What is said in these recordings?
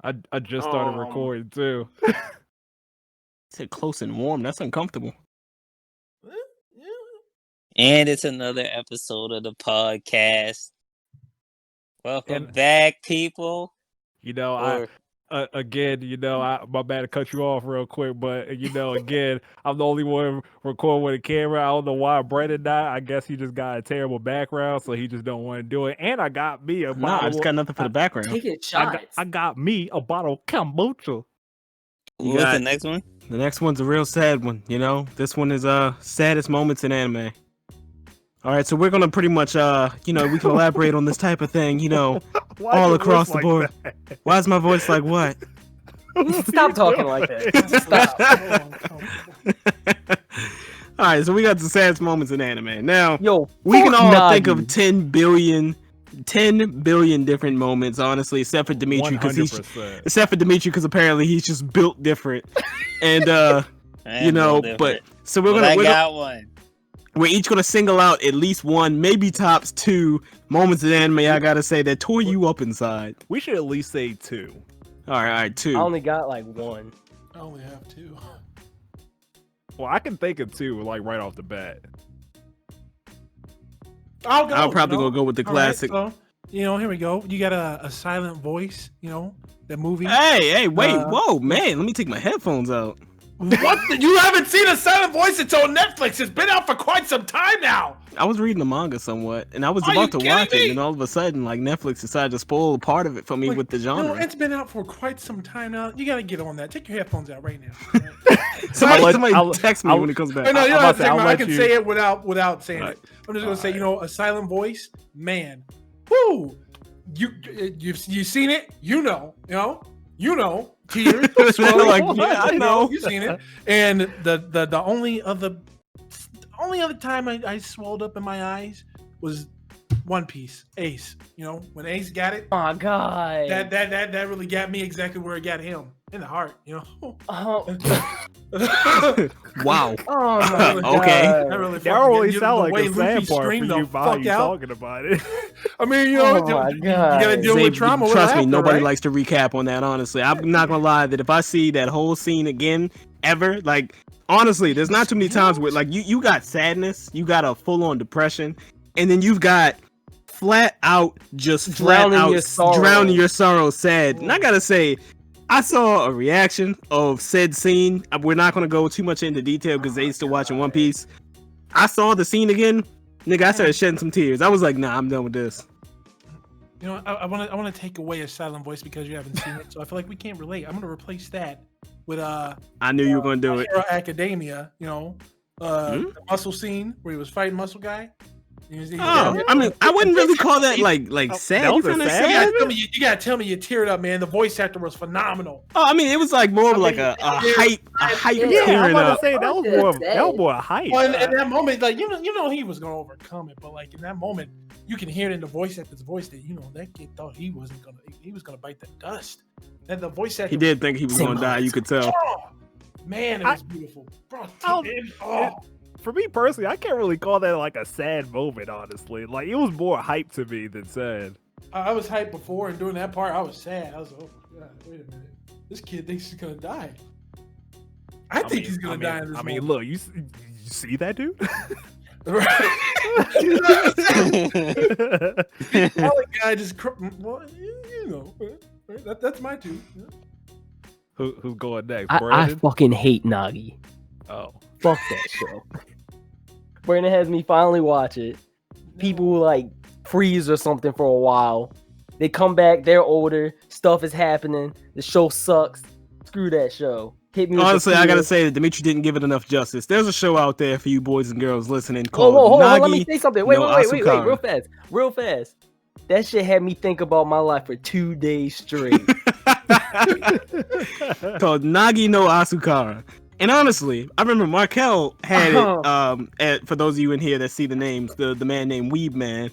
I just started recording too. Said close and warm. That's uncomfortable. And it's another episode of the podcast. Welcome back, people. You know, again, my bad to cut you off real quick, but again, I'm the only one recording with a camera. I don't know why Brandon not. I guess he just got a terrible background, so he just don't want to do it. And I got me a bottle. I just got nothing for the background. Taking shots. I got me a bottle of kombucha. What's the next one? The next one's a real sad one. This one is saddest moments in anime. All right, so we're gonna pretty much, we can elaborate on this type of thing, all across the board. That? Why is my voice like what? Stop talking like that. Stop. All right, so we got the saddest moments in anime. Now, we can all think of 10 billion different moments, honestly, except for Dimitri, because apparently he's just built different, and but so we're gonna. I got one. We're each gonna single out at least one, maybe tops two moments in anime. I gotta say that tore you up inside. We should at least say two. All right, two. I only got like one. I only have two. Well, I can think of two, like right off the bat. I'll probably go with the classic. Right, so, here we go. You got a silent voice. The movie. Hey, wait, whoa, man! Let me take my headphones out. What? You haven't seen A Silent Voice? It's on Netflix. It's been out for quite some time now. I was reading the manga somewhat, and I was about to watch it, and all of a sudden, like, Netflix decided to spoil a part of it for me with the genre. It's been out for quite some time now. You got to get on that. Take your headphones out right now. Right? somebody text me when it comes back. No, you don't have to text me. I can say it without saying it. I'm just gonna say, A Silent Voice, man. Woo! You've seen it? You know. Tears. I know. You've seen it. And the only other time I swelled up in my eyes was One Piece, Ace. When Ace got it. Oh God. That really got me exactly where it got him. In the heart, Oh. Wow. Oh my God. Okay. That really sound like a sad part for you by you talking about it. I mean, you gotta deal with trauma. Trust me, nobody likes to recap on that, honestly. I'm not gonna lie that if I see that whole scene again, ever, like, honestly, there's not too many times where, like, you got sadness, you got a full-on depression, and then you've got drowning your sorrow sad. And I gotta say, I saw a reaction of said scene. We're not going to go too much into detail because they still watching One Piece. I saw the scene again. Nigga, I started shedding some tears. I was like, nah, I'm done with this. I want to take away A Silent Voice because you haven't seen it. So I feel like we can't relate. I'm going to replace that with I knew you were going to do it. Hero Academia, the muscle scene where he was fighting Muscle Guy. I mean, I wouldn't really call that like sad. You gotta tell me you teared up, man. The voice actor was phenomenal. Oh, I mean, it was like more of like a hype I'm about to say that was more a hype. Well, in that moment, like you know he was gonna overcome it, but like in that moment, you can hear it in the voice actor's voice that that kid thought he was gonna bite the dust. And the voice actor, he did think he was gonna die. You could tell. Man, it was beautiful, bro. For me personally, I can't really call that like a sad moment, honestly. Like, it was more hype to me than sad. I was hyped before, and during that part, I was sad. I was like, oh my God, wait a minute. This kid thinks he's going to die. I think he's going to die in this moment. Look, you see that dude? That guy just, that's my two. Yeah. Who's going next? I fucking hate Nagi. Oh. Fuck that show. Brandon has me finally watch it. People like freeze or something for a while. They come back, they're older, stuff is happening, the show sucks. Screw that show. Hit me. Honestly, I gotta say that Dimitri didn't give it enough justice. There's a show out there for you boys and girls listening called hold Nagi on, let me say something. Wait, no real fast. That shit had me think about my life for 2 days straight. Called Nagi no Asukara. And honestly, I remember Markel had it, for those of you in here that see the names, the man named Weeb Man,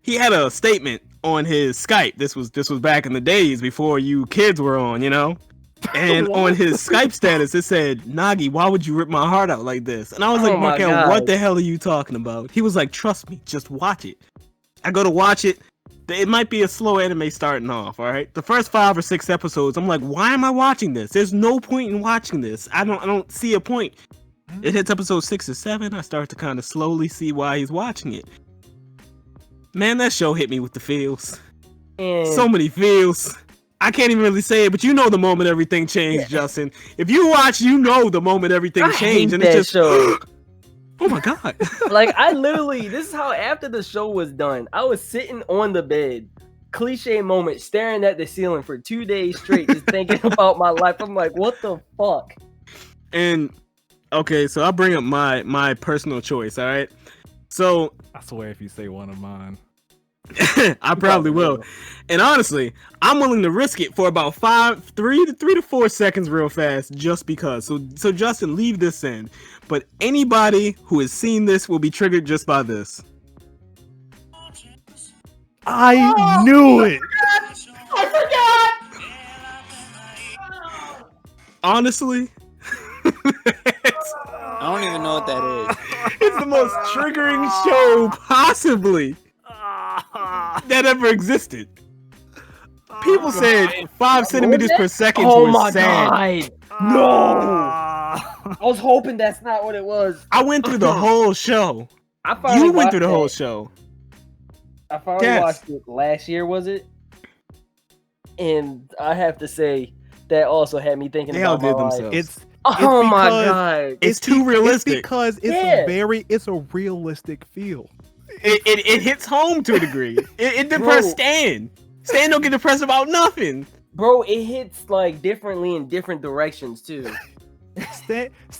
he had a statement on his Skype. This was back in the days before you kids were on, And on his Skype status, it said, Nagi, why would you rip my heart out like this? And I was like, Markel, what the hell are you talking about? He was like, trust me, just watch it. I go to watch it. it might be a slow anime starting off, all right? The first 5 or 6 episodes, I'm like, why am I watching this? There's no point in watching this. I don't see a point. It hits episode 6 or 7, I start to kind of slowly see why he's watching it. Man, that show hit me with the feels. And So many feels. I can't even really say it, but you know the moment everything changed, Justin. If you watch, you know the moment everything I changed, hate and that it's just show. oh my god. Like, I literally, this is how after the show was done, I was sitting on the bed, cliche moment, staring at the ceiling for 2 days straight, just thinking about my life. I'm like, what the fuck? And okay, so I'll bring up my personal choice, all right? So I swear, if you say one of mine, I probably will. And honestly, I'm willing to risk it for about 3 to 4 seconds real fast just because. So Justin, leave this in. But anybody who has seen this will be triggered just by this. I knew it. I Honestly, I don't even know what that is. it's the most triggering show possibly that ever existed. People said 5 centimeters per second Oh was my sad. god! No! I was hoping that's not what it was. I went through the whole show. I finally You went through the watched whole that. show. I finally Yes. watched it last year, was it? And I have to say, that also had me thinking They about my outdid life. themselves. It's Oh my because- god! It's too realistic. It's because it's Yeah. it's a realistic feel. It hits home to a degree. It Bro. depressed Stan. Stan don't get depressed about nothing. Bro, it hits like differently in different directions too.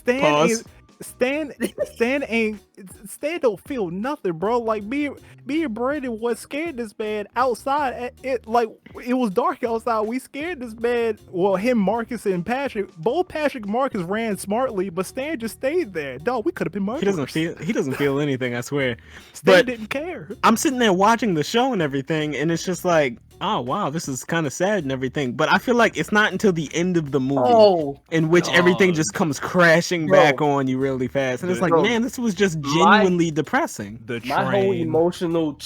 Pause. Stan don't feel nothing, bro. Like me and Brandon was scared this man outside. It was dark outside. We scared this man. Well, him, Marcus, and Patrick. Both Patrick and Marcus ran smartly, but Stan just stayed there. Dog, we could have been murdered. He doesn't feel anything, I swear. Stan But didn't care. I'm sitting there watching the show and everything, and it's just like, oh wow, this is kind of sad and everything. But I feel like it's not until the end of the movie Oh, in which everything dog. just comes crashing Bro. back on you really fast, and it's like, Bro. man, this was just genuinely depressing. The my whole train. emotional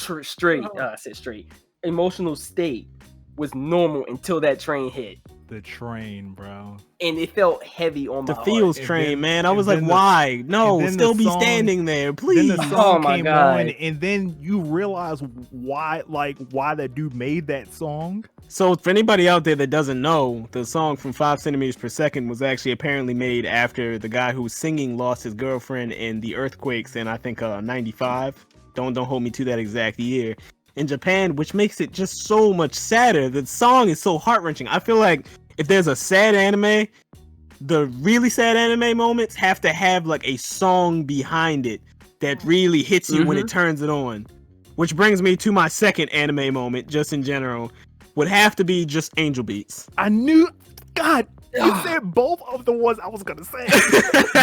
emotional state was normal until that train hit, The train, bro. and it felt heavy on my The feels And train, then- man. I and was like, then the- why? No, and then still the be song- standing there, Then please. the Oh song my came God. on, and then you realize why that dude made that song. So for anybody out there that doesn't know, the song from 5 centimeters per second was actually apparently made after the guy who was singing lost his girlfriend in the earthquakes in I think 95. Don't hold me to that exact year. In Japan, which makes it just so much sadder. The song is so heart-wrenching. I feel like if there's a sad anime, the really sad anime moments have to have like a song behind it that really hits you when it turns it on. Which brings me to my second anime moment, just in general, would have to be just Angel Beats. I knew. God, you said both of the ones I was gonna say.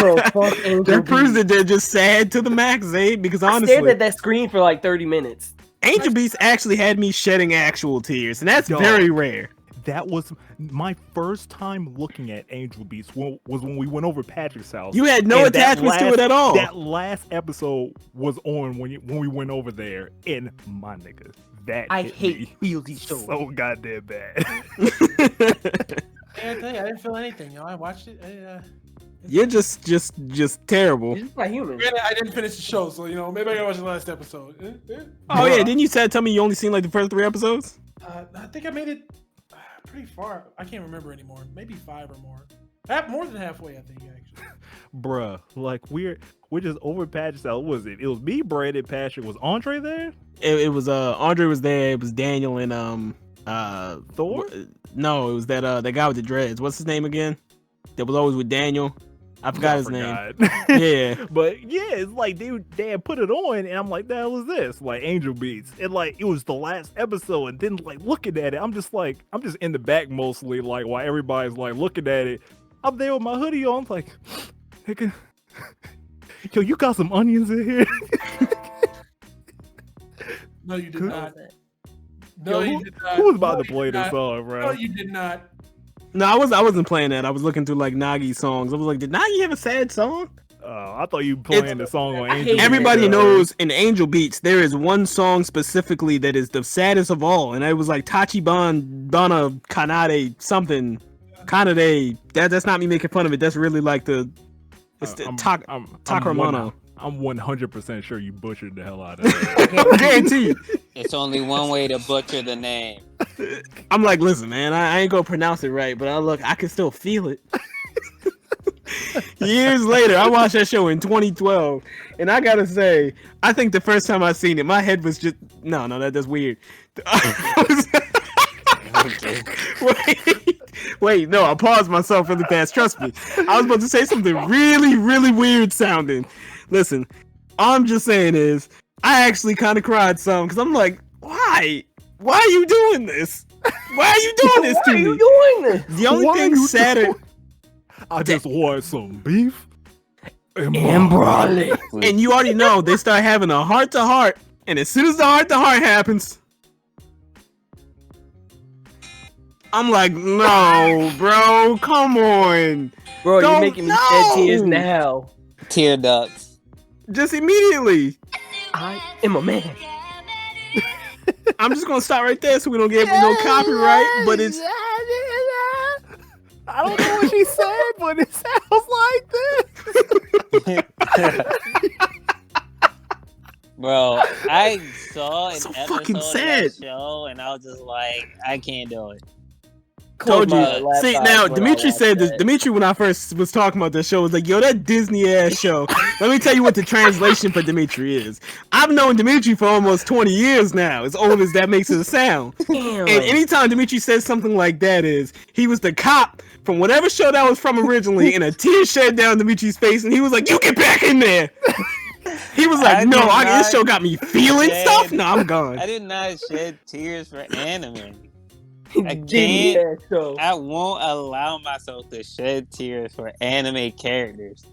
Bro, fuck Angel That proves Beats. that they're just sad to the max, Zabe, because I stared honestly, at that screen for like 30 minutes. Angel Beats actually had me shedding actual tears, and that's Dog. very rare. That was my first time looking at Angel Beats. Was when we went over Patrick's house. You had no And that attachments to it at all. That last episode was on when we went over there, and my nigga, that I hit hate me feels these shows. so goddamn bad. Yeah, I tell you, I didn't feel anything. You know, I watched it. You're just terrible. It's just not human. Granted, I didn't finish the show, so you know maybe I gotta watch the last episode. Oh yeah, didn't you tell me you only seen like the first 3 episodes? I think I made it pretty far. I can't remember anymore. Maybe 5 or more. More than halfway, I think actually. Bruh, like we're just over Patrick's house. What was it? It was me, Brandon, Patrick. Was Andre there? It was Andre was there. It was Daniel and Thor? No, it was that guy with the dreads. What's his name again? That was always with Daniel. I forgot his name. Yeah. But yeah, it's like they had put it on, and I'm like, the hell is this? Like Angel Beats. And like it was the last episode, and then like looking at it, I'm just in the back mostly, like while everybody's like looking at it. I'm there with my hoodie on, like, nigga, yo, you got some onions in here? No, you did Good. not. Yo, No, you did not. Who was about No, to you play did this not. song, bro? No, you did not. No, I wasn't playing that. I was looking through like Nagi's songs. I was like, did Nagi have a sad song? I thought you playing the song on I Angel. hate Everybody it. knows in Angel Beats there is one song specifically that is the saddest of all, and it was like Bana Kanade something. Kanade. That's not me making fun of it. That's really like the Takaramano. I'm 100% sure you butchered the hell out of it. I guarantee you. It's only one way to butcher the name. I'm like, listen, man, I ain't gonna pronounce it right, but I can still feel it. Years later, I watched that show in 2012, and I gotta say, I think the first time I seen it, my head was just that's weird. Wait, no, I paused myself really fast. Trust me, I was about to say something really, really weird sounding. Listen, all I'm just saying is, I actually kind of cried some because I'm like, why? Why are you doing this? Why are you doing this to me? Why are you doing this? The only thing sadder. I just want some beef And broccoli. And you already know they start having a heart to heart, and as soon as the heart to heart happens, I'm like, no, bro, come on, Bro, Don't- you're making me no. shed tears now. Tear ducts. just immediately. I am a man. I'm just gonna stop right there so we don't get no copyright. But it's I don't know what she said, but it sounds like this. Bro, I saw an So episode fucking of sad. that show, and I was just like, I can't do it. told you. my laptop See now, when I Dimitri watched said this. that. Dimitri, when I first was talking about this show, was like, "Yo, that Disney ass show." Let me tell you what the translation for Dimitri is. I've known Dimitri for almost 20 years now. As old as that makes it sound. Damn. And anytime Dimitri says something like that, he was the cop from whatever show that was from originally, and a tear shed down Dimitri's face, and he was like, "You get back in there." He was like, this show got me feeling stuff. No, I'm gone. I did not shed tears for anime. I Disney can't. ass show. I won't allow myself to shed tears for anime characters.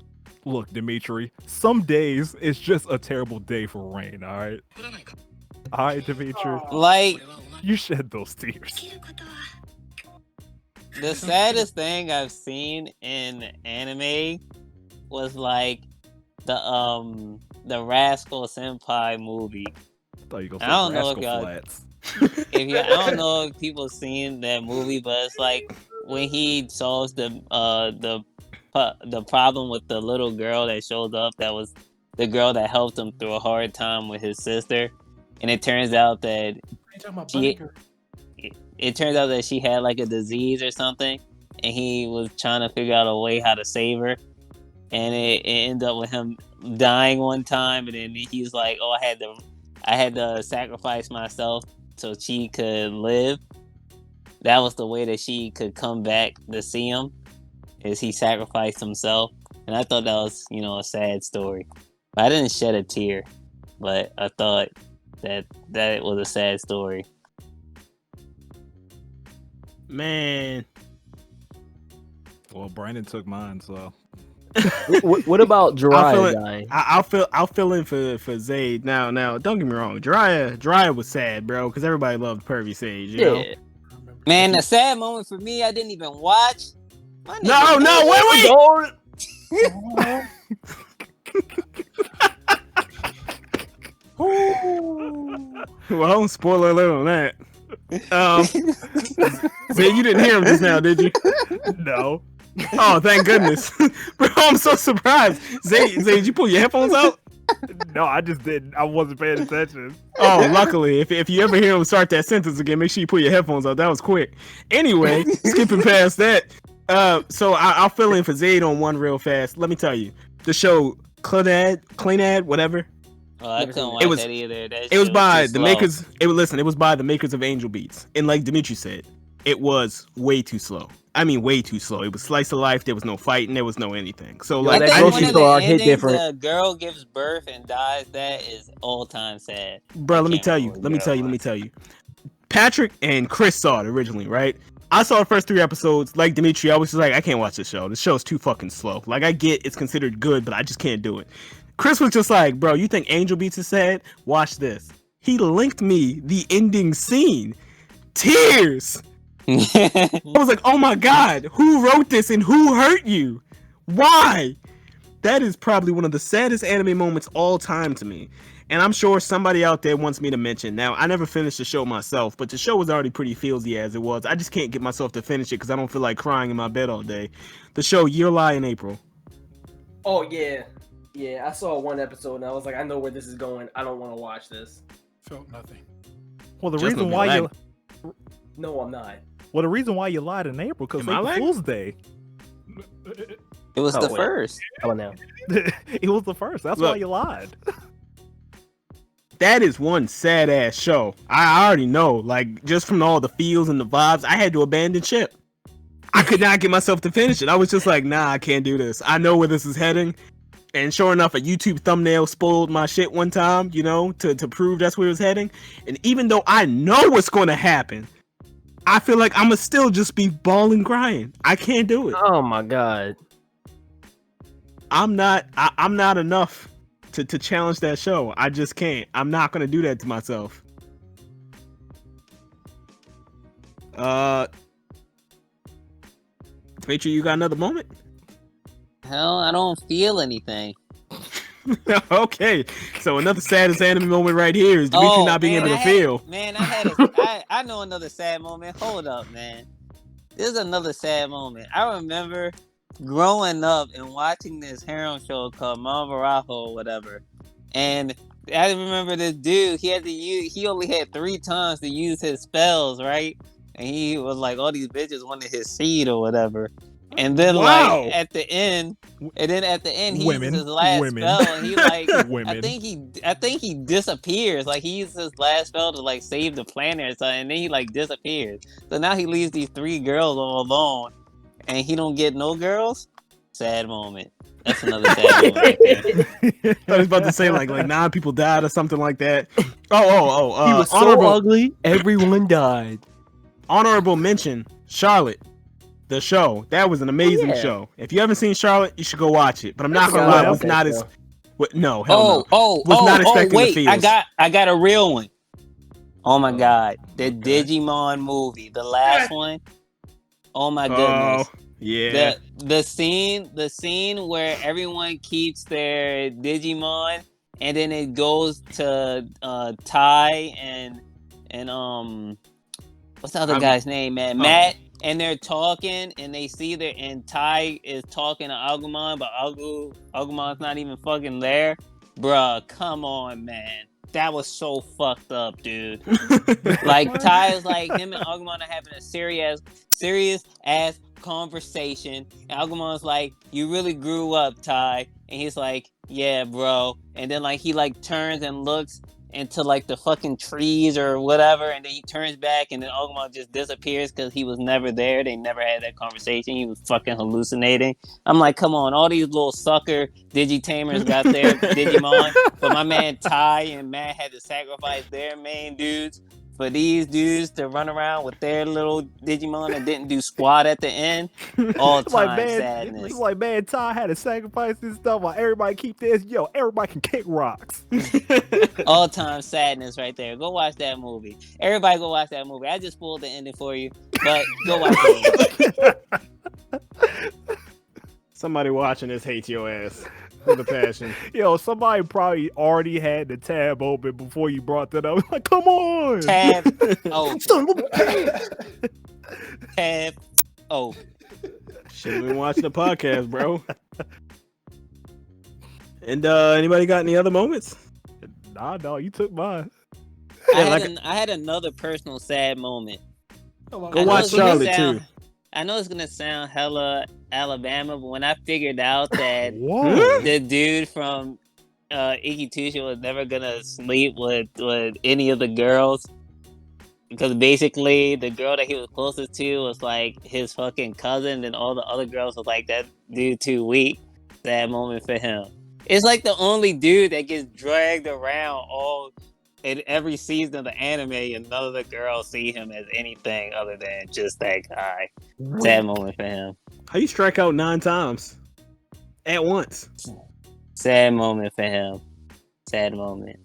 Look, Dimitri, some days it's just a terrible day for Rain, alright? Alright, Dimitri, Like, you shed those tears. the saddest thing I've seen in anime was like the Rascal Senpai movie. I thought you were I going don't to know say if Rascal y'all- Flats. I don't know if people seen that movie, but it's like when he solves the problem with the little girl that showed up, that was the girl that helped him through a hard time with his sister, and it turns out that she had like a disease or something, and he was trying to figure out a way how to save her, and it ended up with him dying one time, and then he's like, "Oh, I had to sacrifice myself so she could live." That was the way that she could come back to see him, is he sacrificed himself. And I thought that was, a sad story. But I didn't shed a tear, but I thought that it was a sad story. Man, Well, Brandon took mine, so. What about I'll feel Jiraiya it. dying? I'll fill in for Zayd. Now, don't get me wrong. Jiraiya was sad, bro, because everybody loved Pervy Sage. You know? Yeah. Man, the sad moment for me, I didn't even watch. My No, nigga- wait. Well, spoiler alert on that. Zayd, you didn't hear him just now, did you? No. Oh, thank goodness, bro. I'm so surprised. Zayd, you pull your headphones out? No, I just didn't. I wasn't paying attention. Oh, luckily, if you ever hear him start that sentence again, make sure you pull your headphones out. That was quick. Anyway, skipping past that. So I'll fill in for Zayd on one real fast. Let me tell you, the show Cleanad, whatever. Oh, I couldn't watch It was- that either. It was by the slow. makers. It was by the makers of Angel Beats, and like Dimitri said, it was way too slow. I mean, way too slow. It was slice of life. There was no fighting. There was no anything. So Yo, I like, that think I grocery one of just, the store hit endings, different. the girl gives birth and dies. That is all time sad. bro, let me can't tell you. remember Let me what tell it you. Let me was. tell you. Patrick and Chris saw it originally, right? I saw the first 3 episodes. Like Dimitri, I was just like, I can't watch this show. This show's too fucking slow. Like, I get it's considered good, but I just can't do it. Chris was just like, bro, you think Angel Beats is sad? Watch this. He linked me the ending scene. Tears. I was like, oh my god, who wrote this and who hurt you? Why? that is probably one of the saddest anime moments all time to me. And I'm sure somebody out there wants me to mention. Now, I never finished the show myself, but the show was already pretty feelsy as it was. I just can't get myself to finish it because I don't feel like crying in my bed all day. The show Year Lie in April. Oh yeah, yeah. I saw one episode and I was like, I know where this is going. I don't want to watch this. Felt nothing. Well, the Just reason no why lag. No, I'm not. well, the reason why you lied in April because Am I April lying? Fool's Day. It was Oh, the wait. first. Oh no. It was the first. That's Look. why you lied. That is one sad ass show. I already know, like, just from all the feels and the vibes, I had to abandon ship. I could not get myself to finish it. I was just like, nah, I can't do this. I know where this is heading. And sure enough, a YouTube thumbnail spoiled my shit one time, you know, to prove that's where it was heading. And even though I know what's going to happen, I feel like I'm going to still just be bawling crying. I can't do it. Oh my god. I'm not enough to challenge that show. I just can't. I'm not going to do that to myself. Patreon, you got another moment? Hell, I don't feel anything. Okay, so another saddest anime moment right here is Dimitri not being able to feel. I know another sad moment. Hold up, man. This is another sad moment. I remember growing up and watching this harem show called Mamaraho or whatever. And I remember this dude, he only had 3 times to use his spells, right? And he was like, all these bitches wanted his seed or whatever. And then Wow. like at the end he Women. uses his last Women. spell and he like Women. I think he disappears. Like he uses his last spell to like save the planet or something, and then he like disappears. So now he leaves these 3 girls all alone and he don't get no girls. Sad moment. That's another sad moment. I was about to say like 9 people died or something like that. He was so honorable, ugly, everyone died. honorable mention, Charlotte. The show. That was an amazing Yeah. show. If you haven't seen Charlotte, you should go watch it. But I'm not I gonna forgot lie, it about was that not show. as no, hell no. Was not expecting the wait, feels. I got a real one. Oh my god. The okay. Digimon movie, the last one. Oh my goodness. Oh, yeah. The scene where everyone keeps their Digimon and then it goes to Tai and what's the other guy's name, man? Matt, and they're talking and they see and Tai is talking to Agumon, but Agumon's not even fucking there. Bruh, come on, man. That was so fucked up, dude. Like Tai is like him and Agumon are having a serious ass conversation. And Agumon's like, "You really grew up, Tai." And he's like, "Yeah, bro." And then like he like turns and looks into like the fucking trees or whatever, and then he turns back and then Agumon just disappears because he was never there. They never had that conversation. He was fucking hallucinating. I'm like, come on, all these little sucker Digitamers got their Digimon, but my man Tai and Matt had to sacrifice their main dudes for these dudes to run around with their little Digimon and didn't do squat at the end. All time sadness. It's like, man, Ty had to sacrifice this stuff while everybody keep this. Yo, everybody can kick rocks. All time sadness right there. Go watch that movie. Everybody go watch that movie. I just spoiled the ending for you, but go watch it. Somebody watching this hates your ass with a passion. Yo, somebody probably already had the tab open before you brought that up. Like, come on. Tab. Oh. Son of a- Tab. Oh. Should have been watching the podcast, bro. And anybody got any other moments? Nah, no, you took mine. I had another personal sad moment. Go watch Charlotte too. I know it's gonna sound hella Alabama, but when I figured out that Whoa. the dude from Ikitusha was never gonna sleep with any of the girls, because basically the girl that he was closest to was like his fucking cousin, and all the other girls was like, that dude too weak. Sad moment for him. It's like the only dude that gets dragged around in every season of the anime, and none of the girls see him as anything other than just that guy. Sad moment for him. How you strike out 9 times at once? Sad moment for him. Sad moment.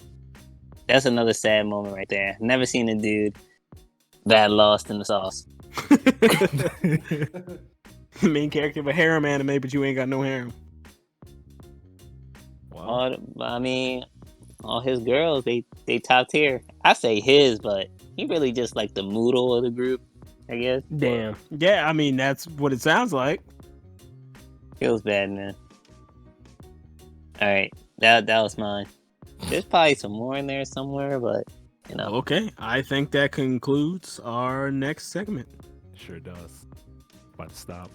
That's another sad moment right there. Never seen a dude that lost in the sauce. Main character of a harem anime, but you ain't got no harem. Wow. All his girls, they top tier. I say his, but he really just like the moodle of the group, I guess. Damn. Yeah, I mean that's what it sounds like. Feels bad, man. All right, that was mine. There's probably some more in there somewhere, but you know. Okay, I think that concludes our next segment. Sure does. About to stop.